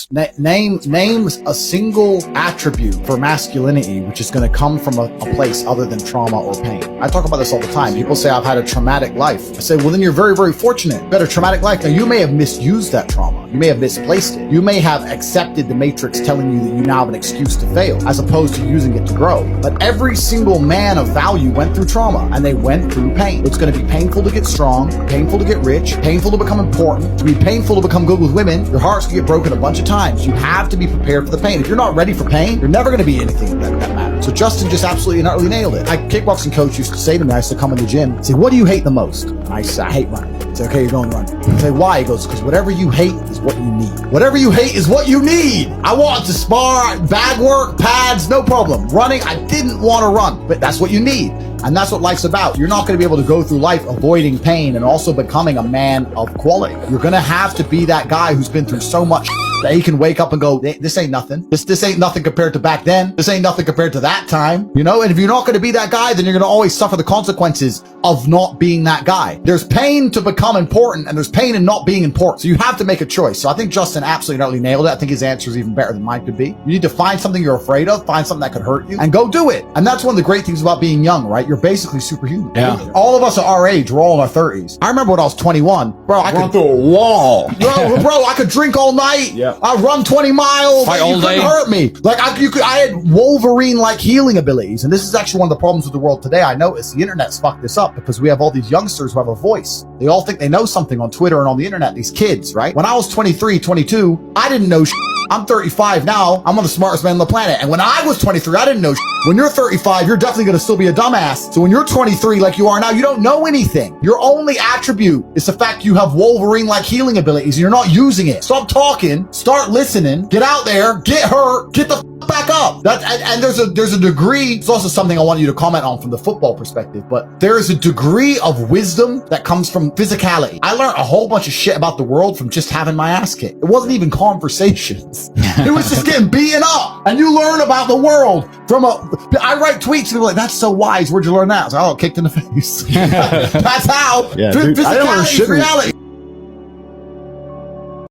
Name a single attribute for masculinity which is going to come from a place other than trauma or pain. I talk about this all the time. People say I've had a traumatic life. I say, well, then you're very, very fortunate. You had a traumatic life. Now, you may have misused that trauma. You may have misplaced it. You may have accepted the matrix telling you that you now have an excuse to fail, as opposed to using it to grow. But every single man of value went through trauma, and they went through pain. It's going to be painful to get strong, painful to get rich, painful to become important, to be painful to become good with women. Your heart's going to get broken a bunch of times. You have to be prepared for the pain. If you're not ready for pain, you're never going to be anything that matters. So Justin just absolutely and utterly nailed it. A kickboxing coach used to say to me, I used to come in the gym, say, what do you hate the most? And I say, I hate running. I say, okay, you're going to run. I say, why? He goes, because whatever you hate is what you need. Whatever you hate is what you need. I want to spar, bag work, pads, no problem. Running, I didn't want to run, but that's what you need. And that's what life's about. You're not going to be able to go through life avoiding pain and also becoming a man of quality. You're going to have to be that guy who's been through so much that he can wake up and go, this ain't nothing. This ain't nothing compared to back then. This ain't nothing compared to that time. You know, and if you're not going to be that guy, then you're going to always suffer the consequences of not being that guy. There's pain to become important, and there's pain in not being important. So you have to make a choice. So I think Justin absolutely utterly nailed it. I think his answer is even better than mine could be. You need to find something you're afraid of, find something that could hurt you, and go do it. And that's one of the great things about being young, right? You're basically superhuman. Yeah. All of us are our age. We're all in our 30s. I remember when I was 21, bro, I could through a wall. Bro, I could drink all night. Yeah. I run 20 miles. Fight You all couldn't day. hurt me. Like I had Wolverine-like healing abilities. And this is actually one of the problems with the world today. I noticed the internet's fucked this up because we have all these youngsters who have a voice. They all think they know something on Twitter and on the internet, these kids, right? When I was 23, 22, I didn't know shit. I'm 35 now. I'm one of the smartest men on the planet. And when I was 23, I didn't know shit. When you're 35, you're definitely going to still be a dumbass. So when you're 23 like you are now, you don't know anything. Your only attribute is the fact you have Wolverine-like healing abilities and you're not using it. Stop talking, start listening, get out there, get hurt, get the back up. And there's a degree. It's also something I want you to comment on from the football perspective, but there is a degree of wisdom that comes from physicality. I learned a whole bunch of shit about the world from just having my ass kicked. It wasn't even conversations. It was just getting beaten up. And you learn about the world from I write tweets and people are like, that's so wise. Where'd you learn that? I was like, oh, kicked in the face. That's how. Yeah, dude, I didn't learn physicality is shit. reality.